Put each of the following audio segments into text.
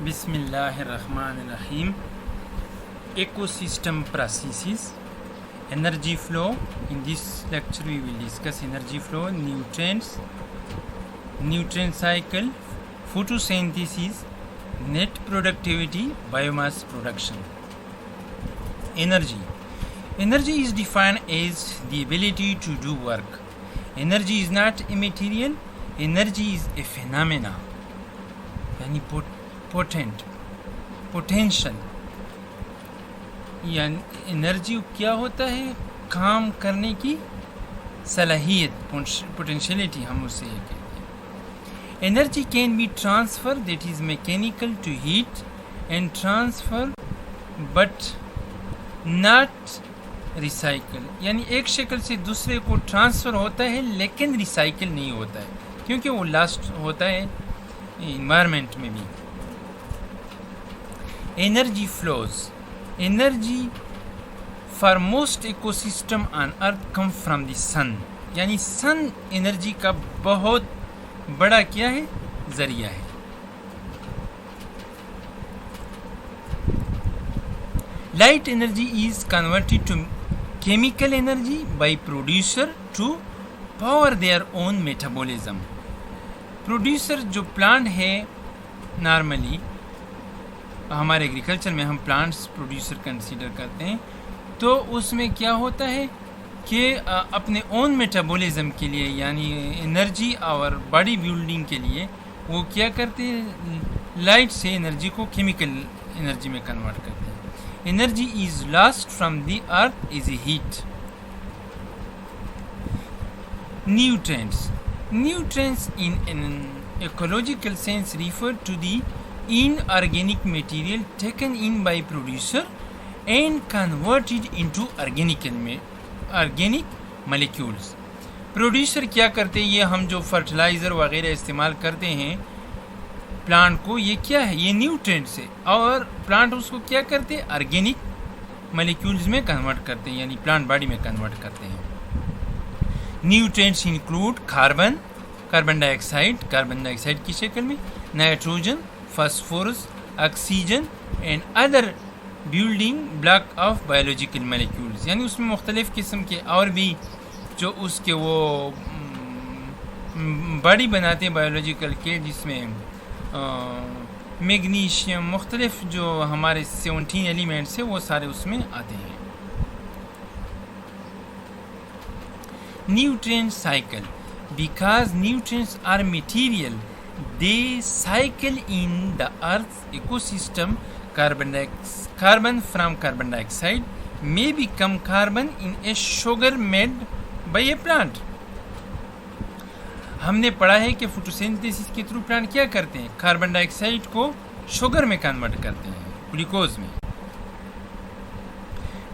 بسم اللہ الرحمن الرحیم. Ecosystem processes, energy flow. In this lecture we will discuss energy flow, nutrients, nutrient cycle, photosynthesis, net productivity, biomass production. Energy is defined as the ability to do work. Energy is not a material, energy is a phenomena, یعنی potential. یعنی energy کیا ہوتا ہے؟ کام کرنے کی صلاحیت، potentiality ہم اسے یہ کہتے ہیں. Energy can be transfer, that is mechanical to heat and transfer but not recycle. یعنی ایک شکل سے دوسرے کو ٹرانسفر ہوتا ہے لیکن ریسائکل نہیں ہوتا ہے کیونکہ وہ لاسٹ ہوتا ہے انوائرمنٹ میں بھی. Energy flows. Energy for most ecosystem on earth come from the sun. یعنی سن انرجی کا بہت بڑا کیا ہے؟ ذریعہ ہے. Light energy is converted to chemical energy by producer to power their own metabolism. Producer جو پلانٹ ہے، نارملی ہمارے ایگریکلچر میں ہم پلانٹس پروڈیوسر کنسیڈر کرتے ہیں، تو اس میں کیا ہوتا ہے کہ اپنے اون میٹابولزم کے لیے، یعنی انرجی اور باڈی بلڈنگ کے لیے وہ کیا کرتے ہیں؟ لائٹ سے انرجی کو کیمیکل انرجی میں کنورٹ کرتے ہیں. Energy is lost from the earth as a heat. Nutrients in an ecological sense refer to the inorganic material taken in by producer and converted into organic molecules. Producer کیا کرتے ہیں؟ یہ ہم جو fertiliser وغیرہ استعمال کرتے ہیں پلانٹ کو، یہ کیا ہے؟ یہ نیوٹرینٹس ہے، اور پلانٹ اس کو کیا کرتے ہیں؟ آرگینک مالیکیولز میں کنورٹ کرتے ہیں، یعنی پلانٹ باڈی میں کنورٹ کرتے ہیں. Nutrients include carbon dioxide کی شکل میں، nitrogen, phosphorus, oxygen and other building block of biological molecules. یعنی اس میں مختلف قسم کے اور بھی جو اس کے وہ باڈی بناتے ہیں بایولوجیکل کے، جس میں میگنیشیم، مختلف جو ہمارے 17 ایلیمنٹس ہیں وہ سارے اس میں آتے ہیں. Nutrient cycle. Because nutrients are material, they cycle in the earth's ecosystem. Carbon from carbon dioxide may become carbon in a sugar made by a plant. ہم نے پڑھا ہے کہ فوٹوسینتھیسس کے تھرو پلانٹ کیا کرتے ہیں؟ کاربن ڈائی آکسائڈ کو شوگر میں کنورٹ کرتے ہیں، گلوکوز میں.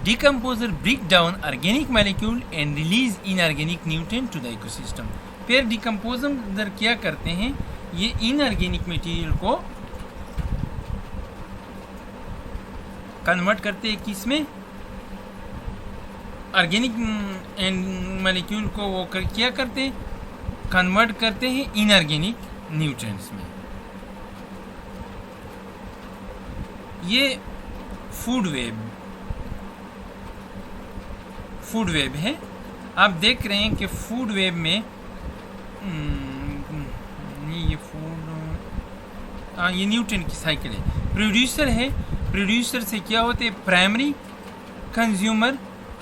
Decomposer break down organic molecule and release inorganic nutrient to the ecosystem. پھر ڈیکمپوزر کیا کرتے ہیں؟ یہ انارگینک میٹیریل کو کنورٹ کرتے ہیں کس میں؟ آرگینک مالیکیول کو وہ کیا کرتے ہیں؟ کنورٹ کرتے ہیں انارگینک نیوٹرینٹس میں. یہ فوڈ ویب ہے. آپ دیکھ رہے ہیں کہ فوڈ ویب میں یہ نیوٹن کی سائیکل ہے. پروڈیوسر ہے، پروڈیوسر سے کیا ہوتے ہیں؟ پرائمری کنزیومر،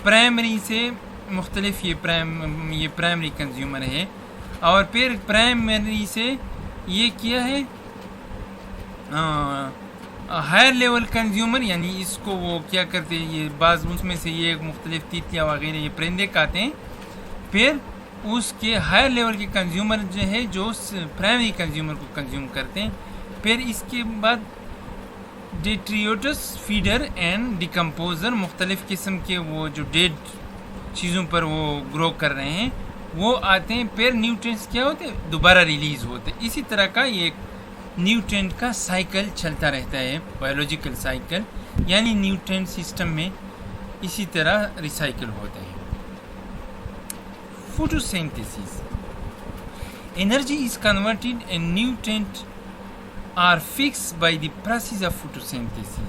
پرائمری سے مختلف یہ پرائمری کنزیومر ہے، اور پھر پرائمری سے یہ کیا ہے؟ Higher level consumer. یعنی اس کو وہ کیا کرتے ہیں؟ یہ بعض اس میں سے یہ مختلف تیتلیاں وغیرہ یہ پرندے کھاتے ہیں. پھر اس کے ہائر لیول کے کنزیومر جو ہے جو پرائمری کنزیومر کو کنزیوم کرتے ہیں. پھر اس کے بعد ڈیٹریوٹس، فیڈر اینڈ ڈیکمپوزر، مختلف قسم کے وہ جو ڈیڈ چیزوں پر وہ گرو کر رہے ہیں وہ آتے ہیں. پھر نیوٹرینٹس کیا ہوتے ہیں؟ دوبارہ ریلیز ہوتے ہیں. اسی طرح کا یہ نیوٹرینٹ کا سائیکل چلتا رہتا ہے، بایولوجیکل سائیکل. یعنی نیوٹرینٹ سسٹم میں اسی طرح ریسائیکل ہوتے ہیں. Photosynthesis. Energy is converted in nutrient are fixed by the process of photosynthesis.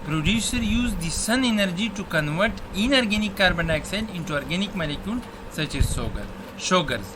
Producer use the sun energy to convert inorganic carbon dioxide into organic molecule such as sugars.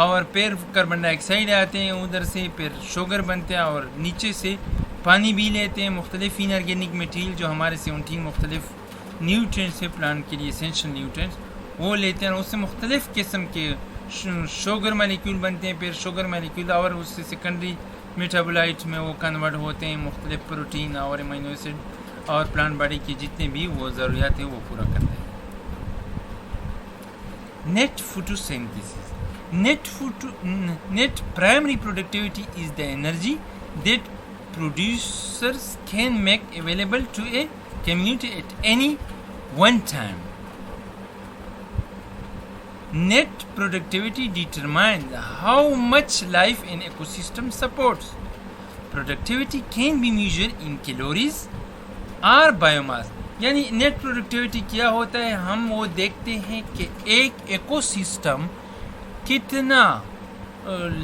اور پھر carbon ڈائی oxide آتے ہیں ادھر سے, پھر sugar بنتے ہیں اور نیچے سے پانی بھی لیتے ہیں, مختلف انارگینک میٹیریل جو ہمارے 17 مختلف نیوٹرینٹس ہیں پلانٹ کے لیے اسینشل نیوٹرینٹس وہ لیتے ہیں, اور اس سے مختلف قسم کے شوگر مالیکیول بنتے ہیں. پھر شوگر مالیکیول اور اس سے سیکنڈری میٹابولائٹ میں وہ کنورٹ ہوتے ہیں, مختلف پروٹین اور امینو ایسڈ اور پلانٹ باڈی کی جتنے بھی وہ ضروریات ہیں وہ پورا کرتے ہیں. Net فوٹوسینتھیسس. Net primary productivity is the energy that producers can make available to a community at any one time. Net productivity determines how much life an ecosystem supports. Productivity can be measured in calories or biomass. یعنی net productivity کیا ہوتا ہے, ہم وہ دیکھتے ہیں کہ ایک ایکو سسٹم کتنا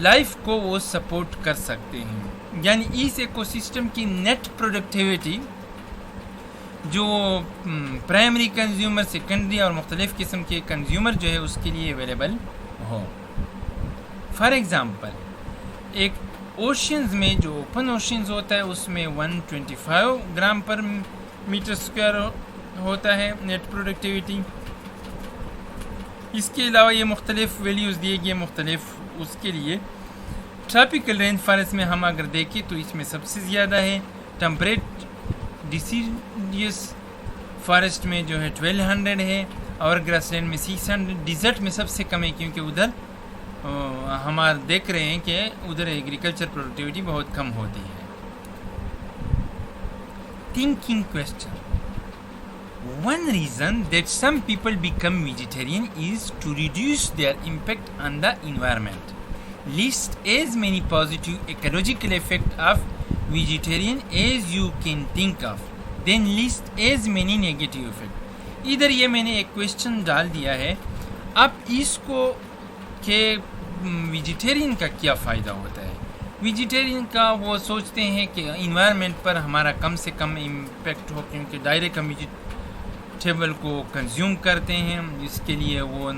لائف کو وہ سپورٹ کر سکتے ہیں. یعنی اس ایکو سسٹم کی نیٹ پروڈکٹیوٹی جو پرائمری کنزیومر, سیکنڈری اور مختلف قسم کے کنزیومر جو ہے اس کے لیے اویلیبل ہو. فار ایگزامپل ایک اوشنز میں جو اوپن اوشنز ہوتا ہے اس میں 125 گرام پر میٹر اسکوائر ہوتا ہے نیٹ پروڈکٹیوٹی. اس کے علاوہ یہ مختلف ویلیوز دیے گئے مختلف اس کے لیے. ٹراپیکل رین فارسٹ میں ہم اگر دیکھیں تو اس میں سب سے زیادہ ہے. ٹمپریٹ ڈیسیڈیس فارسٹ میں جو ہے 1200 ہے, اور گراس لینڈ میں 600. ڈیزرٹ میں سب سے کم ہے کیونکہ ادھر ہم دیکھ رہے ہیں کہ ادھر ایگریکلچر پروڈکٹیوٹی بہت کم ہوتی ہے. Thinking question. One reason that some people become vegetarian is to reduce their impact on the environment. List as many positive ecological effects of vegetarian as you can think of. Then list as many negative effects. ادھر یہ میں نے ایک question ڈال دیا ہے. اب اس کو کہ ویجیٹیرین کا کیا فائدہ ہوتا ہے. ویجیٹیرین کا وہ سوچتے ہیں کہ انوائرمنٹ پر ہمارا کم سے کم امپیکٹ ہو, کیونکہ ڈائریکٹ ہم ویجیٹیبل کو کنزیوم کرتے ہیں. اس کے لیے وہ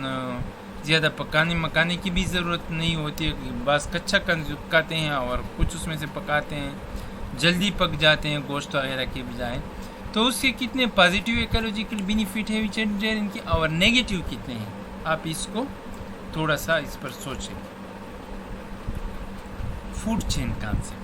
زیادہ مکانے کی بھی ضرورت نہیں ہوتی. بعض کچا پکاتے ہیں اور کچھ اس میں سے پکاتے ہیں, جلدی پک جاتے ہیں گوشت وغیرہ کے بجائے. تو اس کے کتنے پازیٹیو ایکولوجیکل بینیفٹ ہے ویجیٹیرین کے اور نیگیٹیو کتنے ہیں, آپ اس کو تھوڑا سا اس پر سوچیں. Food chain concept.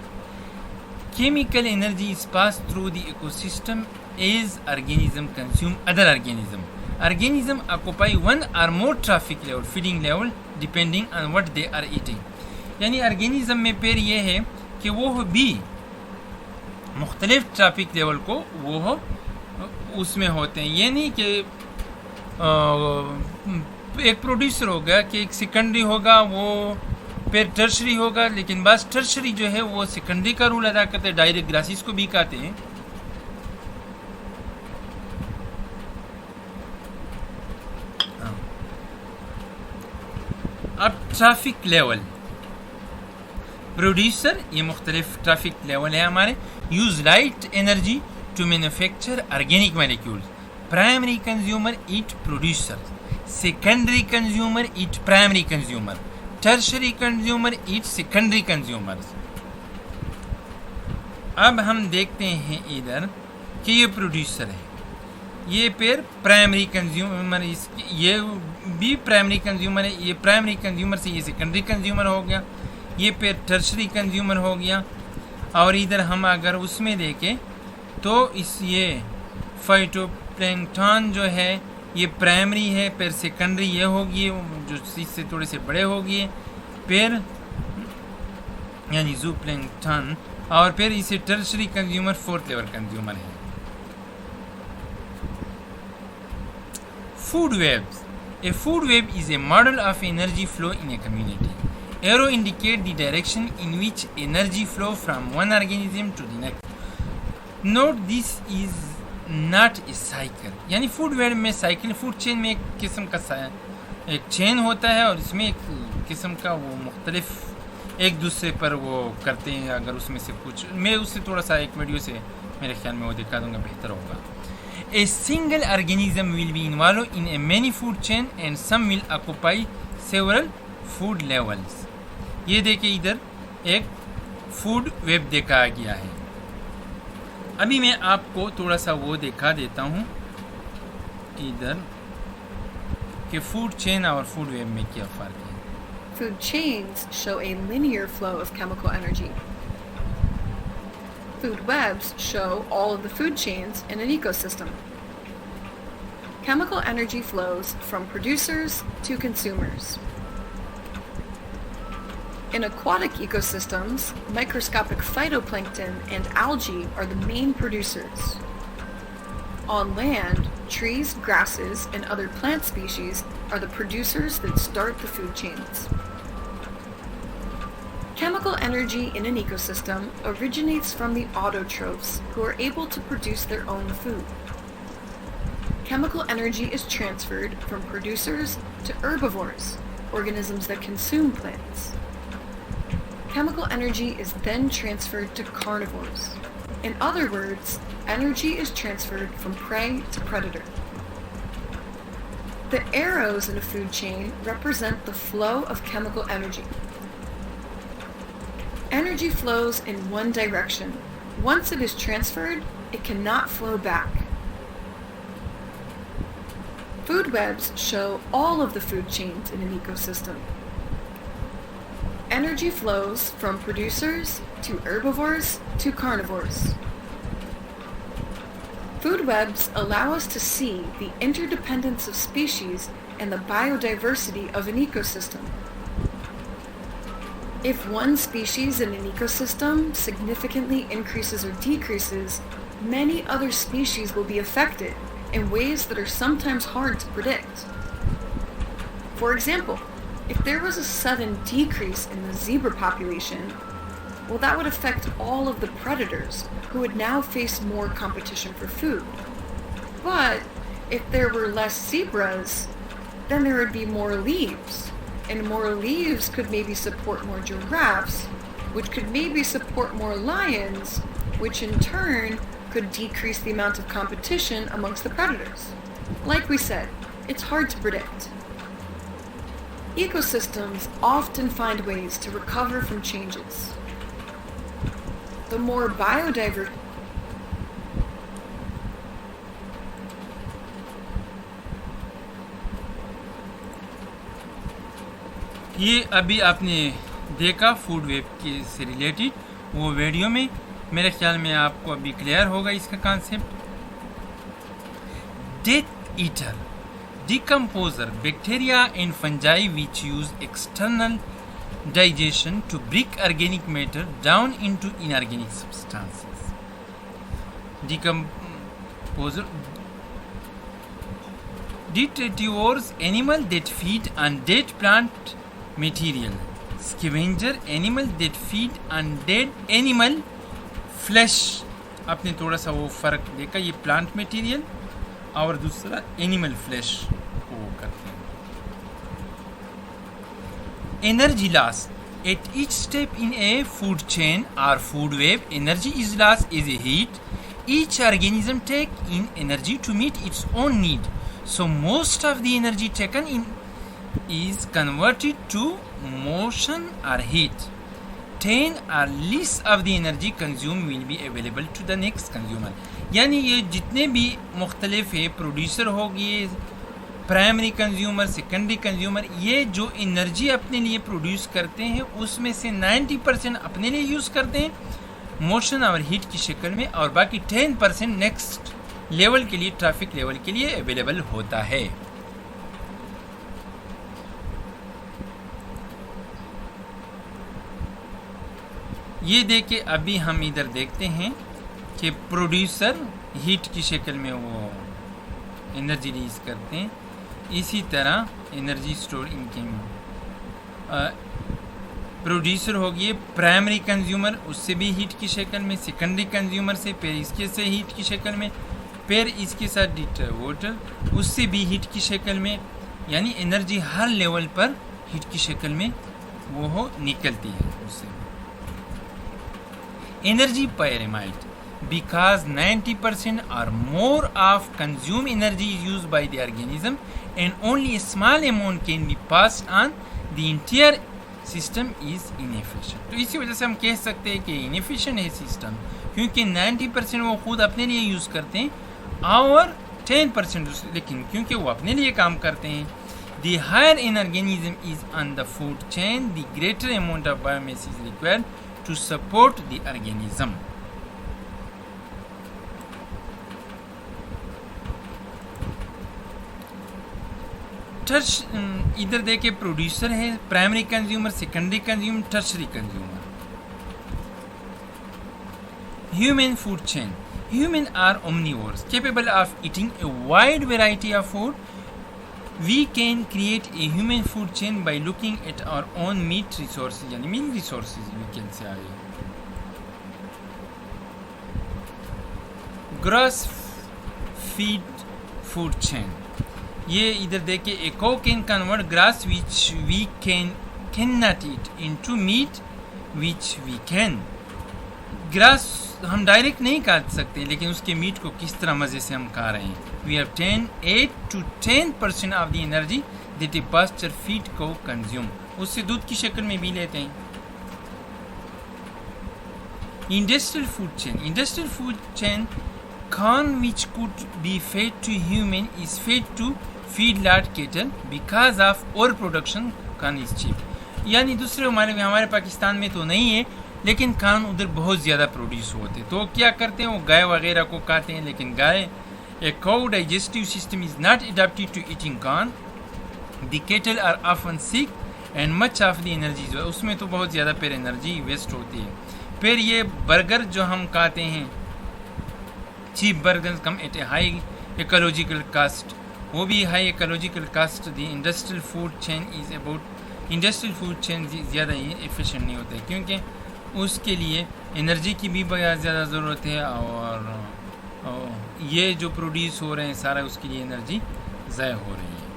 Chemical energy is passed through the ecosystem as organism consume other organism. Organism occupy one or more trophic level, feeding level depending on what they are eating. یعنی ارگینزم میں پھر یہ ہے کہ وہ بھی مختلف ٹرافک لیول کو وہ اس میں ہوتے ہیں. یہ نہیں کہ ایک پروڈیوسر ہوگا کہ ایک سیکنڈری ہوگا وہ پھر ٹرشری ہوگا, لیکن بعض ٹرشری جو ہے وہ سیکنڈری کا رول ادا کرتے ہیں, ڈائریکٹ گراسیز کو بھی کھاتے ہیں. اب ٹرافک لیول پروڈیوسر, یہ مختلف ٹرافک لیول ہے ہمارے. Use light energy to manufacture organic molecules. Primary consumer eat producer, secondary consumer eat primary consumer, tertiary consumer eat secondary consumers. اب ہم دیکھتے ہیں ادھر کہ یہ پروڈیوسر ہے, یہ پھر پرائمری کنزیومر, یہ بھی پرائمری کنزیومر ہے. یہ پرائمری کنزیومر سے یہ سیکنڈری کنزیومر ہو گیا, یہ پھر ٹرشری کنزیومر ہو گیا. اور ادھر ہم اگر اس میں دیکھیں تو یہ فائٹو پلینکٹن جو ہے یہ پرائمری ہے, پھر سیکنڈری یہ ہوگی جو اس سے تھوڑے سے بڑے ہوگی, پھر یعنی زو پلینکٹن, اور پھر اسے tertiary consumer fourth level consumer ہے. Food webs. A food web is a model of energy flow in a community. Arrow indicate the direction in which energy flow from one organism to the next. Note this is not a cycle. یعنی food web میں cycle, food chain میں ایک قسم کا ایک چین ہوتا ہے اور اس میں ایک قسم کا وہ مختلف ایک دوسرے پر وہ کرتے ہیں. اگر اس میں سے کچھ میں اس سے تھوڑا سا ایک ویڈیو سے میرے خیال میں وہ دکھا دوں گا، بہتر ہوگا. A single organism will be involved in a many food chain and some will occupy several food levels. یہ دیکھیں ادھر ایک فوڈ ویب دیکھا گیا ہے. ابھی میں آپ کو تھوڑا سا وہ دکھا دیتا ہوں ادھر کہ فوڈ چین اور فوڈ ویب میں کیا فرق ہے. Food chains show a linear flow of chemical energy. Food webs show all of the food chains in an ecosystem. Chemical energy flows from producers to consumers. In aquatic ecosystems, microscopic phytoplankton and algae are the main producers. On land, trees, grasses, and other plant species are the producers that start the food chains. Chemical energy in an ecosystem originates from the autotrophs, who are able to produce their own food. Chemical energy is transferred from producers to herbivores, organisms that consume plants. Chemical energy is then transferred to carnivores. In other words, energy is transferred from prey to predator. The arrows in a food chain represent the flow of chemical energy. Energy flows in one direction. Once it is transferred, it cannot flow back. Food webs show all of the food chains in an ecosystem. Energy flows from producers to herbivores to carnivores. Food webs allow us to see the interdependence of species and the biodiversity of an ecosystem. If one species in an ecosystem significantly increases or decreases, many other species will be affected in ways that are sometimes hard to predict. For example, if there was a sudden decrease in the zebra population, well, that would affect all of the predators who would now face more competition for food. But if there were less zebras, then there would be more leaves. And more leaves could maybe support more giraffes, which could maybe support more lions, which in turn could decrease the amount of competition amongst the predators. Like we said, it's hard to predict. Ecosystems often find ways to recover from changes. The more biodiverse یہ ابھی آپ نے دیکھا food web کے سے related وہ video میں. میرے خیال میں آپ کو ابھی کلیئر ہوگا اس کا concept. Death eater decomposer bacteria and fungi which use external digestion to break organic matter down into inorganic substances. Decomposer detritivores animal that feed on dead plant material. Scavenger animal that feed on dead animal flesh. آپ نے تھوڑا سا وہ فرق دیکھا, یہ plant material اور دوسرا اینیمل فلیش کو کرتے ہیں. Energy loss at each step in a food chain اور food web. Energy is loss is a heat. Each organism take in energy to meet its own need. So most of the energy taken in is converted to motion or heat. 10 or less of the energy consumed will be available to the next consumer. یعنی یہ جتنے بھی مختلف ہے, producer ہوگی, primary consumer, secondary consumer, یہ جو energy اپنے لیے پروڈیوس کرتے ہیں اس میں سے 90% اپنے لیے یوز کرتے ہیں موشن اور ہیٹ کی شکل میں, اور باقی 10% نیکسٹ لیول کے لیے, ٹریفک لیول کے لیے اویلیبل ہوتا ہے. یہ دیکھیں ابھی ہم ادھر دیکھتے ہیں کہ پروڈیوسر ہیٹ کی شکل میں وہ انرجی ریلیز کرتے ہیں. اسی طرح انرجی سٹور ان کے پروڈیوسر ہوگی پرائمری کنزیومر, اس سے بھی ہیٹ کی شکل میں, سیکنڈری کنزیومر سے, پھر اس کے سے ہیٹ کی شکل میں, پھر اس کے ساتھ ڈسٹریبیوٹر, اس سے بھی ہیٹ کی شکل میں. یعنی انرجی ہر لیول پر ہیٹ کی شکل میں وہ نکلتی ہے اس سے. Energy pyramid, because 90% or more of consumed energy is used by the organism and only a small amount can be passed on, the entire system is inefficient. تو اسی وجہ سے ہم کہہ سکتے ہیں کہ inefficient ہے سسٹم، کیونکہ 90% وہ خود اپنے لیے یوز کرتے ہیں اور 10% لیکن کیونکہ وہ اپنے لیے کام کرتے ہیں. The higher an organism is on the food chain, the greater amount of biomass is required to support the organism. ادھر دیکھیں پروڈیوسر ہے، primary consumer, secondary consumer, tertiary consumer. Human food chain. Humans are omnivores, capable of eating a wide variety of food. We can create a human food chain by looking at our own meat resources, یعنی meat resources we can say. Grass feed food chain. یہ ادھر دیکھیں a cow can convert grass which we cannot eat into meat which we can. Grass ہم direct نہیں کاٹ سکتے لیکن اس کے میٹ کو کس طرح مزے سے ہم کھا رہے ہیں. We have 8 to 10% of the energy that a pasture feed cow consume. اس سے دودھ کی شکل میں بھی لیتے ہیں. Industrial food chain. Industrial food chain, corn which could be fed to human is fed to feedlot cattle because of overproduction. Corn is cheap. یعنی دوسرے ہمارے پاکستان میں تو نہیں ہے لیکن کان ادھر بہت زیادہ پروڈیوس ہوتے، تو کیا کرتے ہیں وہ گائے وغیرہ کو کھاتے ہیں. لیکن گائے a cow digestive system is not adapted to eating corn. The cattle are often sick and much of the energy اس میں تو بہت زیادہ پھر انرجی ویسٹ ہوتی ہے. پھر یہ برگر جو ہم کھاتے ہیں cheap burger come at a high ecological cost, وہ بھی high ecological cost. The industrial food chain is about industrial food chain زیادہ ایفیشینٹ نہیں ہوتے کیونکہ اس کے لیے انرجی کی بھی بہت زیادہ ضرورت ہے اور یہ جو پروڈیوس ہو رہے ہیں سارا اس کے لیے انرجی ضائع ہو رہی ہے.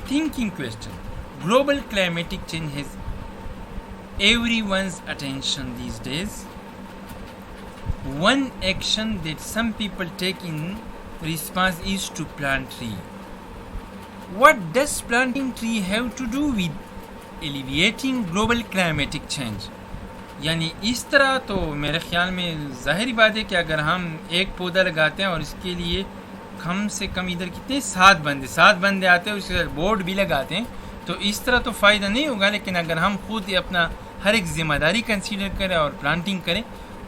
Thinking question. Global climatic change has everyone's attention these days. One action that some people take in response is to plant tree. What does planting tree have to do with alleviating global climatic change? یعنی اس طرح تو میرے خیال میں ظاہری بات ہے کہ اگر ہم ایک پودا لگاتے ہیں اور اس کے لیے کم سے کم ادھر کتنے 7 بندے آتے ہیں، اس کے بورڈ بھی لگاتے ہیں، تو اس طرح تو فائدہ نہیں ہوگا. لیکن اگر ہم خود اپنا ہر ایک ذمہ داری کنسیڈر کریں اور پلانٹنگ کریں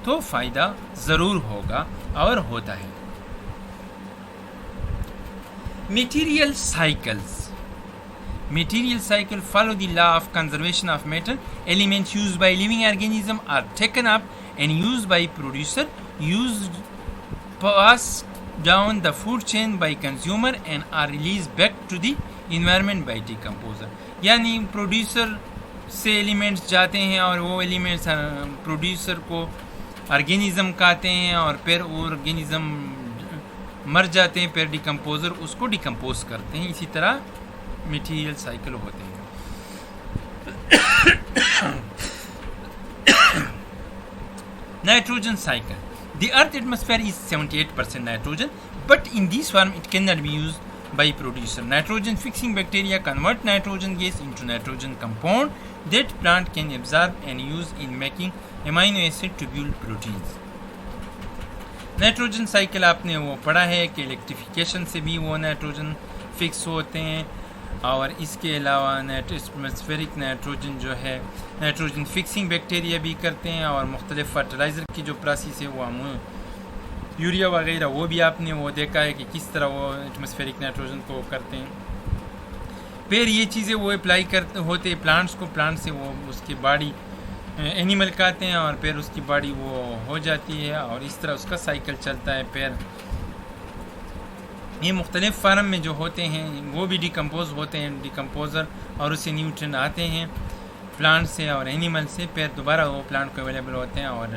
تو فائدہ ضرور ہوگا اور ہوتا ہے. Material cycles. Material cycle follow the law of conservation of matter. Elements used by living organism are taken up and used by producer, passed down the food chain by consumer and are released back to the environment by decomposer. یعنی producer سے elements جاتے ہیں اور وہ elements producer کو organism کھاتے ہیں اور پھر وہ آرگینزم مر جاتے ہیں، پھر ڈیکمپوزر اس کو ڈیکمپوز کرتے ہیں. اسی طرح میٹیریل سائیکل ہوتے ہیں. Nitrogen cycle. The earth atmosphere is 78% nitrogen, but in this form it cannot be used by producer. Nitrogen fixing bacteria convert nitrogen gas into nitrogen compound that plant can absorb and use in making amino acid tubule proteins. Nitrogen cycle آپ نے وہ پڑھا ہے کہ الیکٹریفیکیشن سے بھی وہ nitrogen fix ہوتے ہیں، اور اس کے علاوہ ایٹماسفیرک نائٹروجن جو ہے نائٹروجن فکسنگ بیکٹیریا بھی کرتے ہیں، اور مختلف فرٹیلائزر کی جو پروسیس ہے وہ ہم یوریا وغیرہ وہ بھی آپ نے وہ دیکھا ہے کہ کس طرح وہ ایٹماسفیرک نائٹروجن کو کرتے ہیں. پھر یہ چیزیں وہ اپلائی کرتے ہوتے ہیں پلانٹس کو، پلانٹ سے وہ اس کی باڈی اینیمل کھاتے ہیں اور پھر اس کی باڈی وہ ہو جاتی ہے، اور اس طرح اس کا سائیکل چلتا ہے. پھر یہ مختلف فارم میں جو ہوتے ہیں وہ بھی ڈیکمپوز ہوتے ہیں، ڈیکمپوزر، اور اسے نیوٹرین آتے ہیں پلانٹ سے اور اینیمل سے، پھر دوبارہ وہ پلانٹ کو اویلیبل ہوتے ہیں، اور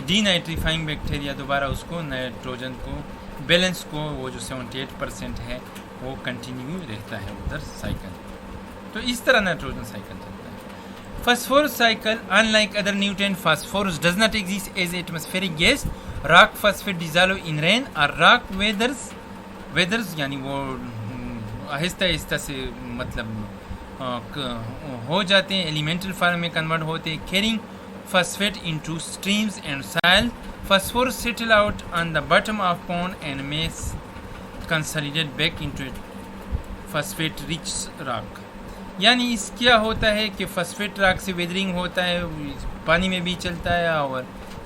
ڈی نائٹریفائنگ بیکٹیریا دوبارہ اس کو نائٹروجن کو بیلنس کو وہ جو 78% ہے وہ کنٹینیو رہتا ہے ادھر سائیکل. تو اس طرح نائٹروجن سائیکل چلتا ہے. Phosphorus cycle, unlike other nutrient, phosphorus does not exist as atmospheric gas. Rock phosphate dissolve in rain or rock weathers یعنی وہ آہستہ آہستہ سے مطلب ہو جاتے ہیں, ایلیمنٹل فارم میں کنورٹ ہوتے ہیں. carrying phosphate into streams and soil, phosphorus settle out on the bottom of pond and may consolidate back into phosphate rich rock. یعنی اس کیا ہوتا ہے کہ فاسفیٹ راک سے ویدرنگ ہوتا ہے, پانی میں بھی چلتا ہے اور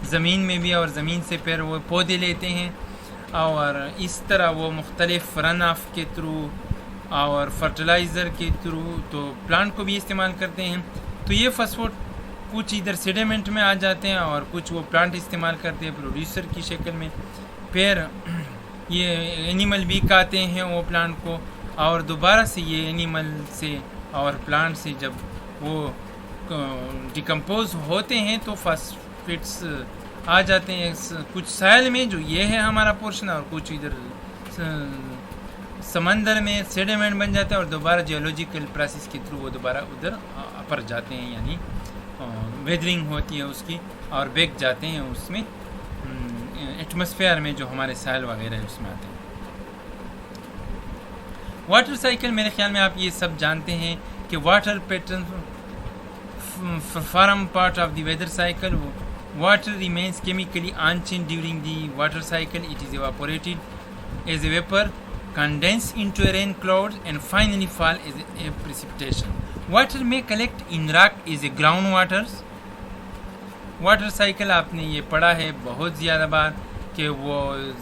زمین میں بھی, اور زمین سے پھر وہ پودے لیتے ہیں اور اس طرح وہ مختلف رن آف کے تھرو اور فرٹیلائزر کے تھرو تو پلانٹ کو بھی استعمال کرتے ہیں. تو یہ فاسفوٹ کچھ ادھر سیڈیمنٹ میں آ جاتے ہیں اور کچھ وہ پلانٹ استعمال کرتے ہیں پروڈیوسر کی شکل میں. پھر یہ اینیمل بھی کھاتے ہیں وہ پلانٹ کو, اور دوبارہ سے یہ اینیمل سے اور پلانٹ سے جب وہ ڈیکمپوز ہوتے ہیں تو فاسفیٹس آ جاتے ہیں کچھ سائل میں, جو یہ ہے ہمارا پورشن, اور کچھ ادھر سمندر میں سیڈیمنٹ بن جاتے ہیں اور دوبارہ جیولوجیکل پروسیس کے تھرو وہ دوبارہ ادھر اپر جاتے ہیں, یعنی ویدرنگ ہوتی ہے اس کی اور بیک جاتے ہیں اس میں ایٹماسفیئر میں جو ہمارے سائل وغیرہ ہے اس میں آتے ہیں. واٹر سائیکل, میرے خیال میں آپ یہ سب جانتے ہیں کہ water pattern form part of the weather cycle. Water remains chemically unchanged during the water cycle. It is evaporated as a vapor, condense into a rain cloud and finally fall as a precipitation. Water may collect in rock as a groundwaters. Water cycle آپ نے یہ پڑھا ہے بہت زیادہ بار کہ وہ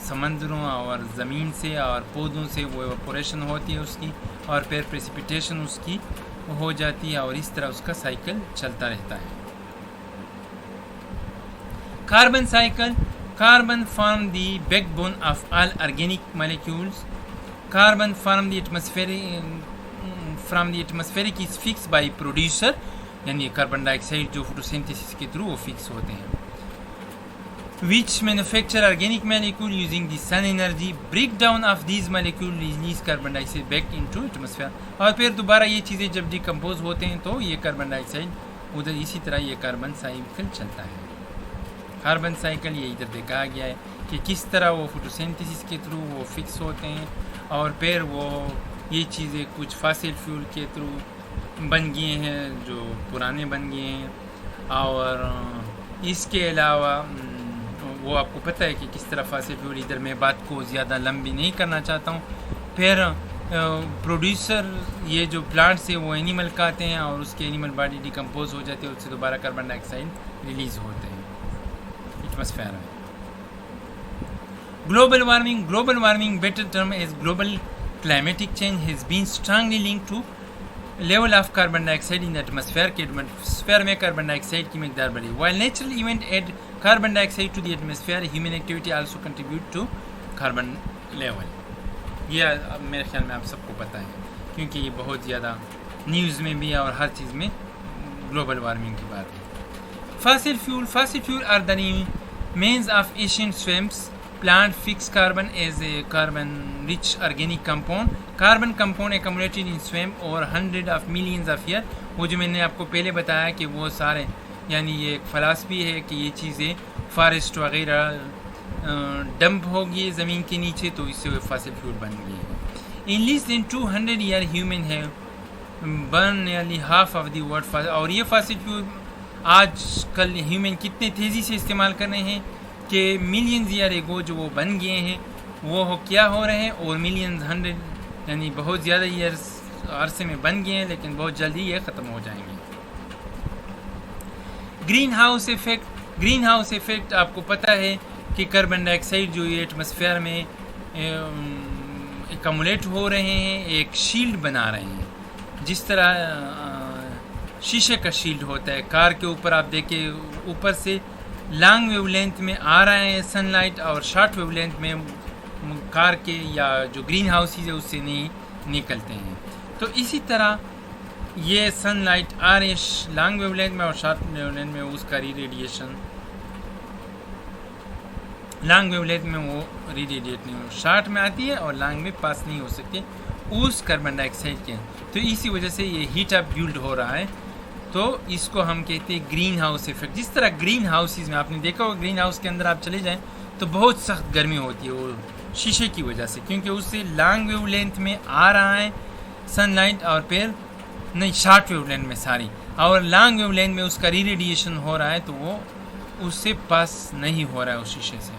سمندروں اور زمین سے اور پودوں سے وہ ایواپوریشن ہوتی ہے اس کی, اور پھر پریسیپیٹیشن اس کی ہو جاتی ہے, اور اس طرح اس کا سائیکل چلتا رہتا ہے. Carbon cycle. Carbon form the back bone of all organic molecules. Carbon from the atmospheric is fix by producer, یعنی کاربن ڈائی آکسائڈ جو فوٹوسینتھسس کے تھرو وہ فکس ہوتے ہیں. which manufacture organic molecule using the sun energy. Breakdown of these molecules release carbon dioxide back into atmosphere. اور پھر دوبارہ یہ چیزیں جب ڈیکمپوز ہوتے ہیں تو یہ کاربن ڈائی آکسائڈ ادھر اسی طرح یہ کاربن سائیکل چلتا ہے. کاربن سائیکل یہ ادھر دیکھا گیا ہے کہ کس طرح وہ فوٹوسینتھسس کے تھرو وہ فکس ہوتے ہیں, اور پھر وہ یہ چیزیں کچھ فاسل فیول کے تھرو بن گئے ہیں جو پرانے بن گئے ہیں. اور اس کے علاوہ وہ آپ کو پتہ ہے کہ کس طرح فاسل فیول, ادھر میں بات کو زیادہ لمبی نہیں کرنا چاہتا ہوں. پھر پروڈیوسر یہ جو پلانٹس ہیں وہ اینیمل کھاتے ہیں اور اس کے اینیمل باڈی ڈیکمپوز ہو جاتے ہیں, اس سے دوبارہ کاربن ڈائی آکسائڈ ریلیز ہوتے ہیں ایٹماسفیئر میں. Global warming. Global warming, better term as global climatic change, has been strongly linked to level of carbon dioxide in the atmosphere. کہ ایٹماسفیئر میں کاربن ڈائی oxide کی مقدار بڑھی. While natural event add carbon dioxide to the atmosphere, human activity also contribute to carbon level. یہ میرے خیال میں آپ سب کو پتہ ہے کیونکہ یہ بہت زیادہ نیوز میں بھی اور ہر چیز میں گلوبل وارمنگ کی بات ہے. Fossil fuel. Fossil fuel are the remains of ancient swamps. Plant fix carbon as a carbon-rich organic compound. Carbon compound accumulated in swamp over hundreds of millions of years. وہ جو میں نے آپ کو پہلے بتایا کہ وہ سارے یعنی یہ ایک فلسفی ہے کہ یہ چیزیں فارسٹ وغیرہ ڈمپ ہوگی زمین کے نیچے تو اس سے وہ فاسل فیول بن گئی ہے. In less than 200 years human have burned nearly half of the world fossil. اور یہ فاسل فیول آج کل ہیومن کتنے تیزی سے استعمال کر رہے ہیں کہ ملینز ایئر ایگو جو وہ بن گئے ہیں وہ کیا ہو رہے ہیں, اور ملینز 100 یعنی بہت زیادہ ایئرس عرصے میں بن گئے ہیں لیکن بہت جلدی یہ ختم ہو جائیں گے. Greenhouse effect. Greenhouse effect آپ کو پتہ ہے کہ کاربن ڈائی آکسائڈ جو یہ ایٹماسفیئر میں ایکمولیٹ ہو رہے ہیں ایک شیلڈ بنا رہے ہیں, جس طرح شیشے کا شیلڈ ہوتا ہے کار کے اوپر. آپ دیکھیں اوپر سے لانگ ویو لینتھ میں آ رہے ہیں سن لائٹ, اور شارٹ ویو لینتھ میں کار کے یا جو گرین ہاؤسز ہے اس سے نہیں نکلتے ہیں. تو اسی طرح یہ سن لائٹ آ رہی ہے لانگ ویو لینتھ میں اور شارٹ ویو لینتھ میں, اس کا ریڈیشن لانگ ویو لینتھ میں وہ ریڈیٹ نہیں ہو, شارٹ میں آتی ہے اور لانگ میں پاس نہیں ہو سکتی, اس کاربن ڈائی آکسائڈ کے، تو اسی وجہ سے یہ ہیٹ اپ بیلڈ ہو رہا ہے. تو اس کو ہم کہتے ہیں گرین ہاؤس ایفیکٹ. جس طرح گرین ہاؤسز میں آپ نے دیکھا ہوگا، گرین ہاؤس کے اندر آپ چلے جائیں تو بہت سخت گرمی ہوتی ہے وہ شیشے کی وجہ سے، کیونکہ اس سے لانگ ویو لینتھ میں آ رہا ہے سن لائٹ، اور پھر نہیں شارٹ ویو لینتھ میں ساری، اور لانگ ویو لینتھ میں اس کا ری ریڈیشن ہو رہا ہے، تو وہ اس سے پاس نہیں ہو رہا ہے اس شیشے سے.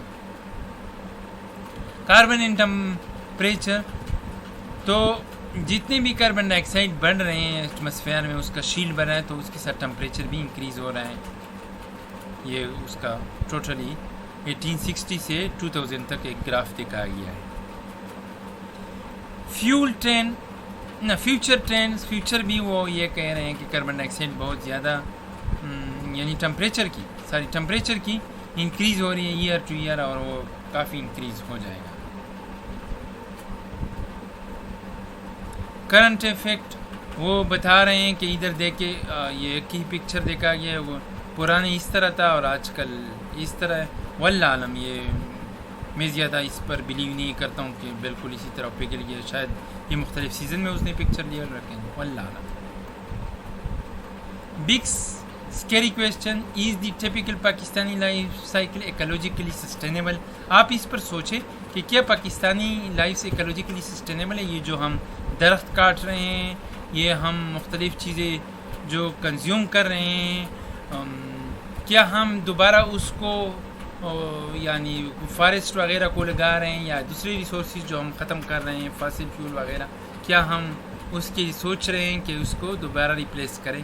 کاربن ان ٹمپریچر، تو جتنے بھی کاربن ڈائی آکسائڈ بڑھ رہے ہیں ایٹماسفیئر میں، اس کا شیلڈ بڑھ رہا ہے، تو اس کے ساتھ ٹمپریچر بھی انکریز ہو رہا ہے. یہ اس کا ٹوٹلی 1860 سے 2000 تک ایک گراف دکھایا گیا ہے. فیوچر ٹرینڈ، فیوچر بھی وہ یہ کہہ رہے ہیں کہ کاربن ڈائی آکسائڈ بہت زیادہ یعنی ٹمپریچر کی انکریز ہو رہی ہے ایئر ٹو ایئر، اور وہ کافی انکریز ہو جائے گا. کرنٹ افیکٹ وہ بتا رہے ہیں کہ ادھر دیکھے یہ ایک ہی پکچر دیکھا گیا ہے، وہ پرانے اس طرح تھا اور آج کل اس طرح ہے. واللہ عالم، یہ میں زیادہ اس پر بلیو نہیں کرتا ہوں کہ بالکل اسی طرح پگھل گیا. شاید یہ مختلف سیزن میں اس نے پکچر لیا رکھے ہیں، واللہ عالم. Big scary question, is the typical Pakistani life cycle ecologically sustainable? آپ اس پر سوچیں کہ کیا پاکستانی لائف ایکولوجیکلی سسٹینیبل ہے؟ یہ جو ہم درخت کاٹ رہے ہیں، یہ ہم مختلف چیزیں جو کنزیوم کر رہے ہیں، کیا ہم دوبارہ اس کو یعنی فارسٹ وغیرہ کو لگا رہے ہیں، یا دوسرے ریسورسز جو ہم ختم کر رہے ہیں فاسل فیول وغیرہ، کیا ہم اس کی سوچ رہے ہیں کہ اس کو دوبارہ ریپلیس کریں؟